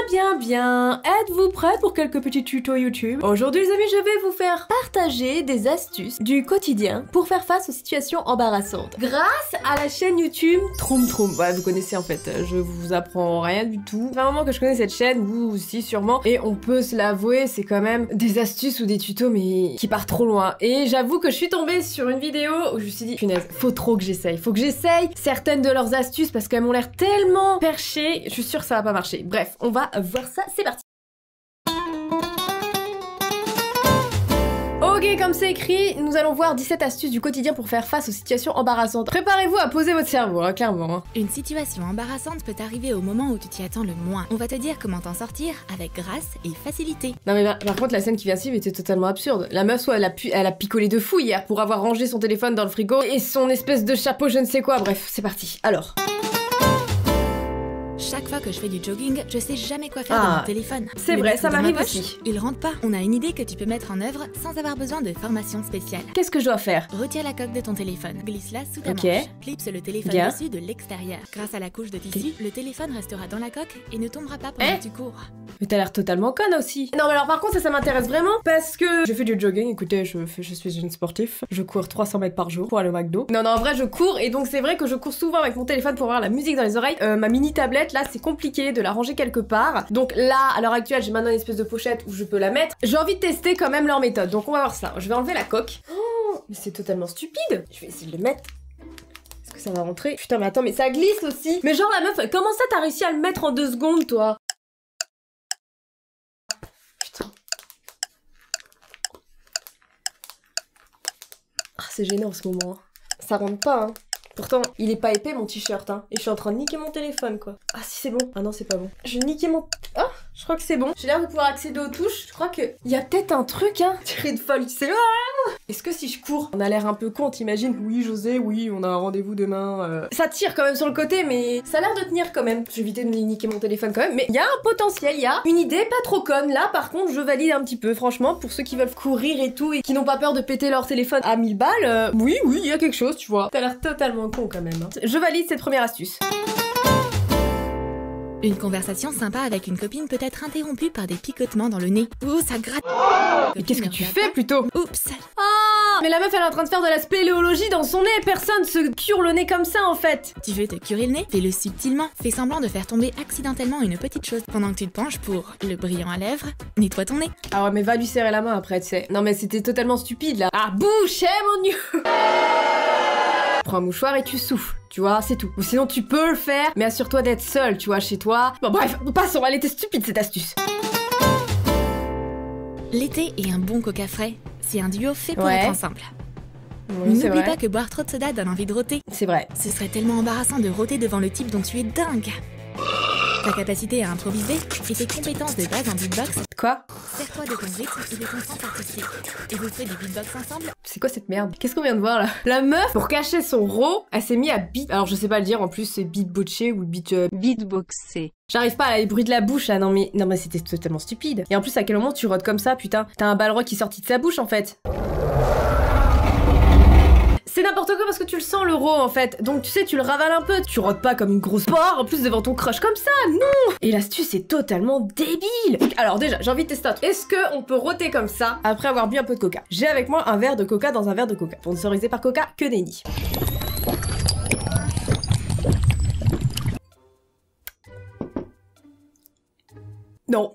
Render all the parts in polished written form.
bien. Êtes-vous prêts pour quelques petits tutos YouTube? Aujourd'hui les amis, je vais vous faire partager des astuces du quotidien pour faire face aux situations embarrassantes. Grâce à la chaîne YouTube Troum Troum. Ouais, vous connaissez en fait, je vous apprends rien du tout. C'est un moment que je connais cette chaîne, vous aussi sûrement. Et on peut se l'avouer, c'est quand même des astuces ou des tutos mais qui partent trop loin. Et j'avoue que je suis tombée sur une vidéo où je me suis dit, punaise, faut trop que j'essaye. Faut que j'essaye certaines de leurs astuces parce qu'elles m'ont l'air tellement perchées. Je suis sûre que ça va pas marcher. Bref, on va voir ça, c'est parti. Ok, comme c'est écrit, nous allons voir 17 astuces du quotidien pour faire face aux situations embarrassantes. Préparez-vous à poser votre cerveau, hein, clairement. Une situation embarrassante peut arriver au moment où tu t'y attends le moins. On va te dire comment t'en sortir avec grâce et facilité. Non mais par contre, la scène qui vient suivre était totalement absurde. La meuf, soit elle a picolé de fou hier pour avoir rangé son téléphone dans le frigo et son espèce de chapeau je ne sais quoi. Bref, c'est parti. Alors... Chaque fois que je fais du jogging, je sais jamais quoi faire de mon téléphone. C'est vrai, ça m'arrive aussi. Il rentre pas. On a une idée que tu peux mettre en œuvre sans avoir besoin de formation spéciale. Qu'est-ce que je dois faire? Retire la coque de ton téléphone, glisse-la sous ta manche, clipse le téléphone dessus de l'extérieur. Grâce à la couche de tissu, le téléphone restera dans la coque et ne tombera pas pendant que tu cours. Mais t'as l'air totalement conne aussi. Non mais alors par contre ça m'intéresse vraiment parce que je fais du jogging, écoutez, je suis une sportive, je cours 300 mètres par jour pour aller au McDo. Non en vrai je cours et donc c'est vrai que je cours souvent avec mon téléphone pour avoir la musique dans les oreilles. Ma mini tablette là c'est compliqué de la ranger quelque part. Donc là à l'heure actuelle j'ai maintenant une espèce de pochette où je peux la mettre. J'ai envie de tester quand même leur méthode, donc on va voir ça. Je vais enlever la coque. Oh mais c'est totalement stupide. Je vais essayer de le mettre. Est-ce que ça va rentrer? Putain mais attends mais ça glisse aussi. Mais genre la meuf, comment ça t'as réussi à le mettre en 2 secondes toi? C'est gênant en ce moment. Ça rentre pas, hein. Pourtant, il est pas épais mon t-shirt, hein. Et je suis en train de niquer mon téléphone, quoi. Ah si, c'est bon. Ah non, c'est pas bon. Je vais niquer mon... Ah, je crois que c'est bon. J'ai l'air de pouvoir accéder aux touches. Je crois que il y a peut-être un truc, hein. Tiré de folle, tu sais. Est-ce que si je cours, on a l'air un peu con, t'imagines? Oui, José, oui, on a un rendez-vous demain. Ça tire quand même sur le côté, mais ça a l'air de tenir quand même. Je vais éviter de niquer mon téléphone quand même. Mais il y a un potentiel, il y a une idée pas trop conne. Là, par contre, je valide un petit peu. Franchement, pour ceux qui veulent courir et tout, et qui n'ont pas peur de péter leur téléphone à 1000 balles, oui, il y a quelque chose, tu vois. T'as l'air totalement con quand même, hein. Je valide cette première astuce. Une conversation sympa avec une copine peut être interrompue par des picotements dans le nez. Ouh, ça gratte. Mais qu'est-ce que tu fais plutôt? Oups. Oh, mais la meuf elle est en train de faire de la spéléologie dans son nez. Personne se cure le nez comme ça en fait. Tu veux te curer le nez? Fais-le subtilement. Fais semblant de faire tomber accidentellement une petite chose pendant que tu te penches pour le brillant à lèvres. Nettoie ton nez. Ah ouais mais va lui serrer la main après tu sais. Non mais c'était totalement stupide là. Ah bouchez mon dieu. Prends un mouchoir et tu souffles, tu vois, c'est tout. Ou sinon tu peux le faire, mais assure-toi d'être seul, tu vois, chez toi. Bon bref, passons, elle était stupide cette astuce. L'été et un bon coca frais, c'est un duo fait pour être ensemble. Oui, n'oublie pas que boire trop de soda donne envie de rôter. C'est vrai. Ce serait tellement embarrassant de rôter devant le type dont tu es dingue. Ta capacité à improviser et tes compétences de base en beatbox. Quoi? Sers-toi de ton rythme et de ton sens artistique. Et vous ferez du beatbox ensemble. C'est quoi cette merde? Qu'est-ce qu'on vient de voir là? La meuf, pour cacher son raw, elle s'est mis à beat. Alors je sais pas le dire, en plus c'est beatboxer ou beatboxer. J'arrive pas à les bruits de la bouche là, non mais c'était totalement stupide. Et en plus à quel moment tu rôdes comme ça, putain? T'as un balrog qui est sorti de sa bouche en fait. C'est n'importe quoi parce que tu le sens l'euro en fait. Donc tu sais, tu le ravales un peu. Tu rôdes pas comme une grosse porc en plus devant ton crush comme ça, non. Et l'astuce est totalement débile. Alors déjà, j'ai envie de tester un truc. Est-ce qu'on peut rôter comme ça après avoir bu un peu de coca? J'ai avec moi un verre de coca dans un verre de coca. Sponsorisé par Coca, que nenni. Non.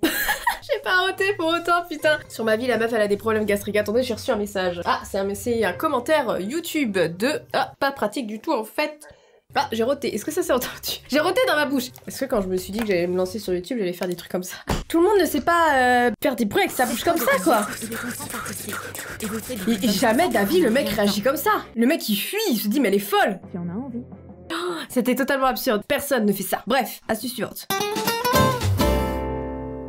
J'ai pas roté pour autant, putain. Sur ma vie, la meuf, elle a des problèmes gastriques. Attendez, j'ai reçu un message. Ah, c'est un commentaire YouTube de... Ah, pas pratique du tout, en fait. Ah, j'ai roté. Est-ce que ça s'est entendu? J'ai roté dans ma bouche. Est-ce que quand je me suis dit que j'allais me lancer sur YouTube, j'allais faire des trucs comme ça? Tout le monde ne sait pas faire des bruits avec sa bouche comme ça, quoi. Et jamais d'avis, le mec réagit comme ça. Le mec, il fuit, il se dit, mais elle est folle. Tu en as envie. Oh, c'était totalement absurde. Personne ne fait ça. Bref, astuce suivante.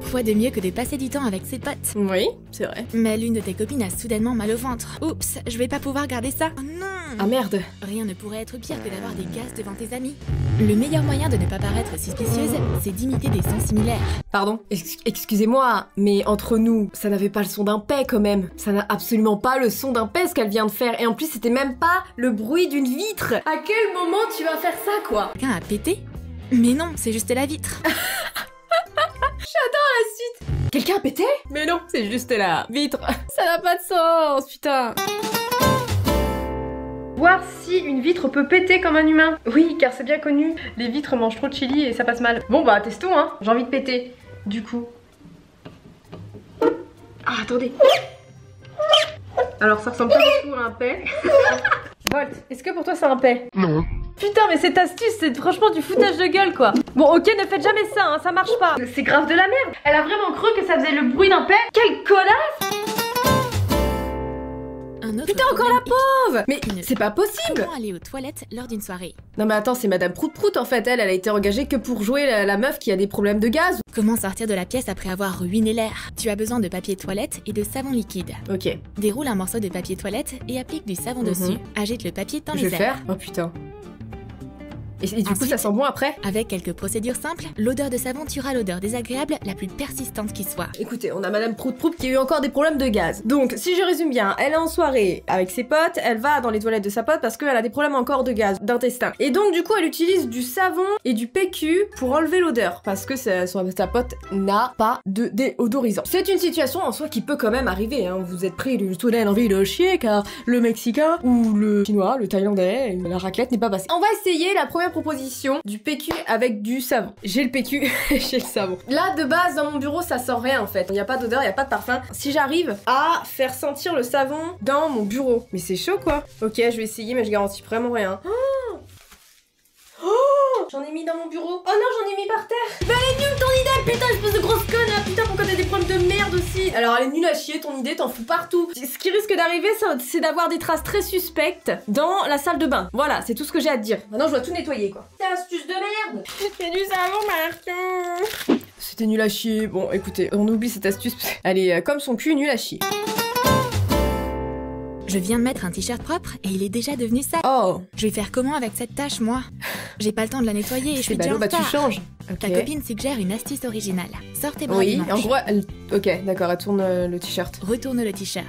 Quoi de mieux que de passer du temps avec ses potes? Oui, c'est vrai. Mais l'une de tes copines a soudainement mal au ventre. Oups, je vais pas pouvoir garder ça. Oh non! Ah merde. Rien ne pourrait être pire que d'avoir des gaz devant tes amis. Le meilleur moyen de ne pas paraître suspicieuse, c'est d'imiter des sons similaires. Pardon, excusez-moi, mais entre nous, ça n'avait pas le son d'un paix quand même. Ça n'a absolument pas le son d'un paix ce qu'elle vient de faire. Et en plus, c'était même pas le bruit d'une vitre. À quel moment tu vas faire ça, quoi? Quelqu'un a pété? Mais non, c'est juste la vitre. Quelqu'un a pété? Mais non, c'est juste la vitre. Ça n'a pas de sens, putain. Voir si une vitre peut péter comme un humain. Oui, car c'est bien connu, les vitres mangent trop de chili et ça passe mal. Bon bah testons hein, j'ai envie de péter. Du coup... Ah attendez. Alors ça ressemble pas du tout à un paix. Volt, est-ce que pour toi c'est un paix? Non. Putain mais cette astuce c'est franchement du foutage de gueule quoi. Bon ok ne faites jamais ça hein, ça marche pas. C'est grave de la merde. Elle a vraiment cru que ça faisait le bruit d'un paix. Quelle connasse. Putain encore la pauvre. Mais c'est pas possible. Comment aller aux toilettes lors d'une soirée? Non mais attends c'est Madame Prout Prout en fait. Elle a été engagée que pour jouer la meuf qui a des problèmes de gaz. Comment sortir de la pièce après avoir ruiné l'air? Tu as besoin de papier toilette et de savon liquide. Ok. Déroule un morceau de papier toilette et applique du savon dessus. Agite le papier dans les airs. Je vais faire. Oh putain. Et du coup ça sent bon après? Avec quelques procédures simples, l'odeur de savon tuera l'odeur désagréable la plus persistante qui soit. Écoutez, on a Madame Prout Prout qui a eu encore des problèmes de gaz. Donc si je résume bien, elle est en soirée avec ses potes, elle va dans les toilettes de sa pote parce qu'elle a des problèmes encore de gaz, d'intestin. Et donc du coup elle utilise du savon et du PQ pour enlever l'odeur parce que sa pote n'a pas de déodorisant. C'est une situation en soi qui peut quand même arriver, hein. Vous êtes pris du tout l'envie de chier car le Mexicain ou le Chinois, le Thaïlandais, la raclette n'est pas passée. On va essayer la première proposition du PQ avec du savon. J'ai le PQ, j'ai le savon. Là de base dans mon bureau ça sent rien en fait. Il n'y a pas d'odeur, il n'y a pas de parfum. Si j'arrive à faire sentir le savon dans mon bureau. Mais c'est chaud quoi. Ok je vais essayer mais je garantis vraiment rien. J'en ai mis dans mon bureau. Oh non j'en ai mis par terre. Mais elle est nulle ton idée putain espèce de grosse conne là. Putain pourquoi t'as des problèmes de merde aussi. Alors elle est nulle à chier ton idée, t'en fous partout. Ce qui risque d'arriver c'est d'avoir des traces très suspectes dans la salle de bain. Voilà c'est tout ce que j'ai à te dire. Maintenant je dois tout nettoyer quoi. C'est astuce de merde. C'est du savon Martin. C'était nul à chier. Bon écoutez on oublie cette astuce. Elle est comme son cul nul à chier. Je viens de mettre un t-shirt propre et il est déjà devenu sale. Oh. Je vais faire comment avec cette tâche, moi? J'ai pas le temps de la nettoyer et je suis déjà en retard. Tu changes. Ta copine suggère une astuce originale. Sors tes bras oui, des manches. En gros, elle... Ok, d'accord, elle tourne le t-shirt. Retourne le t-shirt.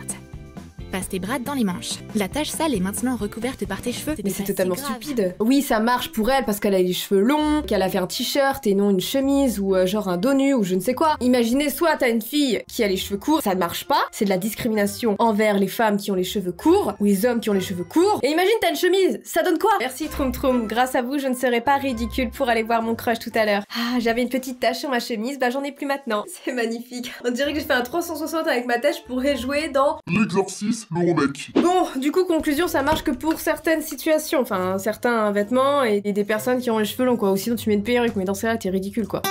Passe tes bras dans les manches. La tache sale est maintenant recouverte par tes cheveux. Mais c'est totalement stupide. Oui, ça marche pour elle parce qu'elle a les cheveux longs, qu'elle a fait un t-shirt et non une chemise ou genre un dos nu ou je ne sais quoi. Imaginez, soit t'as une fille qui a les cheveux courts, ça ne marche pas. C'est de la discrimination envers les femmes qui ont les cheveux courts ou les hommes qui ont les cheveux courts. Et imagine t'as une chemise, ça donne quoi? Merci Troum Troum, grâce à vous je ne serai pas ridicule pour aller voir mon crush tout à l'heure. Ah, j'avais une petite tache sur ma chemise, bah j'en ai plus maintenant. C'est magnifique. On dirait que j'ai fait un 360 avec ma tache pour jouer dans... L'exorcisme, le remake. Bon, du coup, conclusion, ça marche que pour certaines situations, enfin, certains vêtements et des personnes qui ont les cheveux longs, quoi. Ou sinon, tu mets une perruque, mais dans ce cas-là, t'es ridicule, quoi.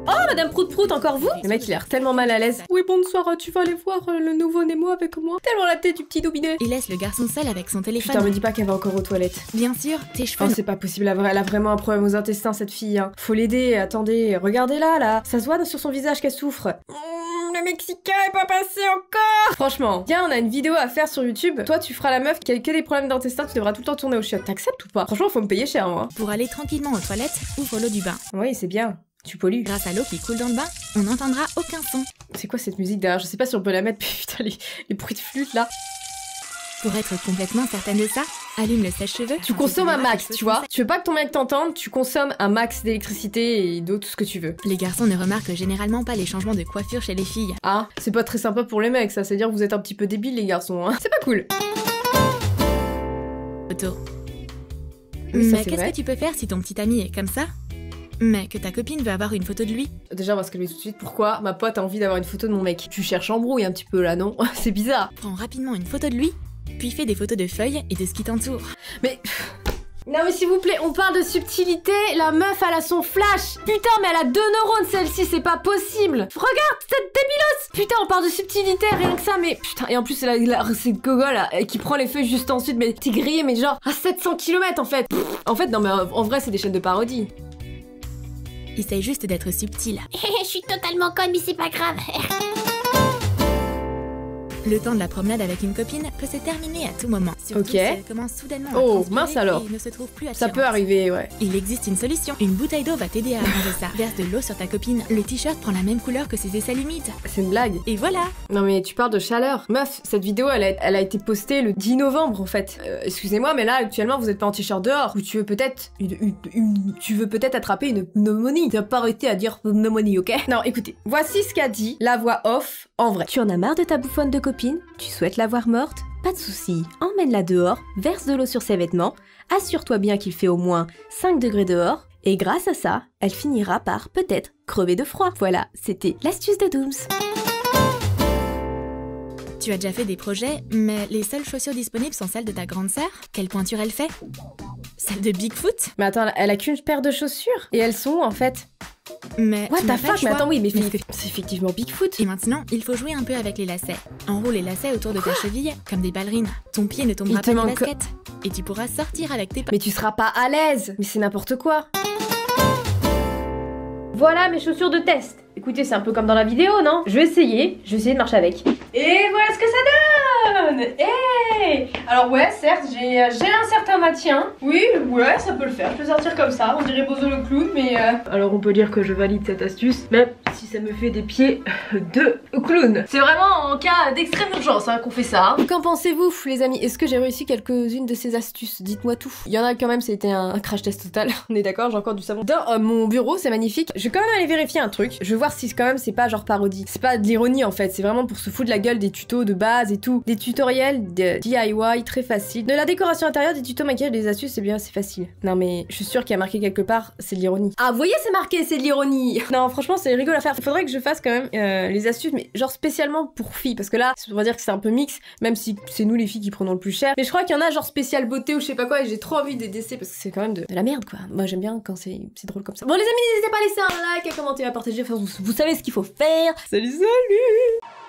Oh, Madame Prout Prout, encore vous? Le mec, il a l'air tellement mal à l'aise. Oui, bonsoir, tu vas aller voir le nouveau Nemo avec moi? Tellement la tête du petit dominé. Il laisse le garçon seul avec son téléphone. Putain, me dis pas qu'elle va encore aux toilettes. Bien sûr, tes cheveux... Oh, c'est pas possible, elle a vraiment un problème aux intestins, cette fille, hein. Faut l'aider, attendez, regardez-la, là. Ça se voit sur son visage qu'elle souffre. Le Mexicain est pas passé encore. Franchement, tiens, on a une vidéo à faire sur YouTube. Toi, tu feras la meuf qui a que des problèmes d'intestin, tu devras tout le temps tourner au chiottes. T'acceptes ou pas? Franchement, faut me payer cher, moi. Pour aller tranquillement aux toilettes, ouvre l'eau du bain. Oui, c'est bien. Tu pollues. Grâce à l'eau qui coule dans le bain, on n'entendra aucun son. C'est quoi cette musique derrière? Je sais pas si on peut la mettre, putain, les bruits de flûte, là. Pour être complètement certaine de ça, allume le sèche-cheveux. Tu consommes un max, tu vois. Tu veux pas que ton mec t'entende, tu consommes un max d'électricité et d'eau, tout ce que tu veux. Les garçons ne remarquent généralement pas les changements de coiffure chez les filles. Ah, c'est pas très sympa pour les mecs, ça. C'est-à-dire que vous êtes un petit peu débiles, les garçons, hein. C'est pas cool. Photo. Oui, mais qu'est-ce que tu peux faire si ton petit ami est comme ça? Mais que ta copine veut avoir une photo de lui? Déjà, on va se calmer tout de suite. Pourquoi ma pote a envie d'avoir une photo de mon mec? Tu cherches embrouille un petit peu, là, non? C'est bizarre. Prends rapidement une photo de lui, puis fais des photos de feuilles et de ce qui t'entoure. Mais... Non mais s'il vous plaît, on parle de subtilité, la meuf elle a son flash. Putain mais elle a 2 neurones celle-ci, c'est pas possible. Regarde cette débilos. Putain on parle de subtilité, rien que ça, mais putain. Et en plus c'est Gogo là, qui prend les feuilles juste ensuite, mais t'es grillé mais genre à 700 km en fait. En fait non mais en vrai c'est des chaînes de parodie. Essaye juste d'être subtil. Je suis totalement conne mais c'est pas grave. Le temps de la promenade avec une copine peut se terminer à tout moment. Surtout si elle commence soudainement à transpirer mince alors. et ne se trouve plus attirante. Ça peut arriver, ouais. Il existe une solution. Une bouteille d'eau va t'aider à arranger ça. Verse de l'eau sur ta copine. Le t-shirt prend la même couleur que ses aisselles humides. C'est une blague. Et voilà. Non mais tu parles de chaleur. Meuf, cette vidéo, elle a été postée le 10 novembre en fait. Excusez-moi, mais là, actuellement, vous êtes pas en t-shirt dehors. Ou tu veux peut-être attraper une pneumonie. T'as pas arrêté à dire pneumonie, ok? Non, écoutez. Voici ce qu'a dit la voix off en vrai. Tu en as marre de ta bouffonne de copine? Tu souhaites la voir morte? Pas de souci, emmène-la dehors, verse de l'eau sur ses vêtements, assure-toi bien qu'il fait au moins 5 degrés dehors, et grâce à ça, elle finira par peut-être crever de froid. Voilà, c'était l'astuce de Dooms. Tu as déjà fait des projets, mais les seules chaussures disponibles sont celles de ta grande sœur. Quelle pointure elle fait? Celle de Bigfoot? Mais attends, elle a qu'une paire de chaussures. Et elles sont où en fait? Mais what tu the n'as pas le fuck? Mais choix. attends, oui, mais c'est effectivement Bigfoot. Et maintenant, il faut jouer un peu avec les lacets. Enroule les lacets autour de ta cheville, comme des ballerines. Ton pied ne tombera pas du basket. Et tu pourras sortir avec tes pas. Mais tu seras pas à l'aise. Mais c'est n'importe quoi. Voilà mes chaussures de test. Écoutez, c'est un peu comme dans la vidéo, non? Je vais essayer de marcher avec. Et voilà ce que ça donne. Hey, alors ouais, certes, j'ai un certain maintien. Oui, ouais, ça peut le faire. Je peux sortir comme ça, on dirait Bozo le clown, mais... Alors on peut dire que je valide cette astuce, même si ça me fait des pieds de clown. C'est vraiment en cas d'extrême urgence qu'on fait ça. Qu'en pensez-vous, les amis? Est-ce que j'ai réussi quelques-unes de ces astuces? Dites-moi tout. Il y en a quand même, c'était un crash test total. On est d'accord, j'ai encore du savon dans mon bureau, c'est magnifique. Je vais quand même aller vérifier un truc. Je vais voir si quand même c'est pas genre parodie. C'est pas de l'ironie en fait, c'est vraiment pour se foutre de la gueule des tutos de base et tout. Des tutoriels de DIY très faciles. De la décoration intérieure, des tutos maquillage, des astuces, c'est bien, c'est facile. Non mais je suis sûre qu'il y a marqué quelque part, c'est de l'ironie. Ah vous voyez, c'est marqué, c'est de l'ironie. Non franchement c'est rigolo à faire. Faudrait que je fasse quand même les astuces, mais genre spécialement pour filles. Parce que là, on va dire que c'est un peu mix, même si c'est nous les filles qui prenons le plus cher. Mais je crois qu'il y en a genre spécial beauté ou je sais pas quoi, et j'ai trop envie de d'essayer parce que c'est quand même de la merde quoi. Moi j'aime bien quand c'est drôle comme ça. Bon les amis, n'hésitez pas à laisser un like, à commenter, à partager, enfin, vous savez ce qu'il faut faire. Salut, salut!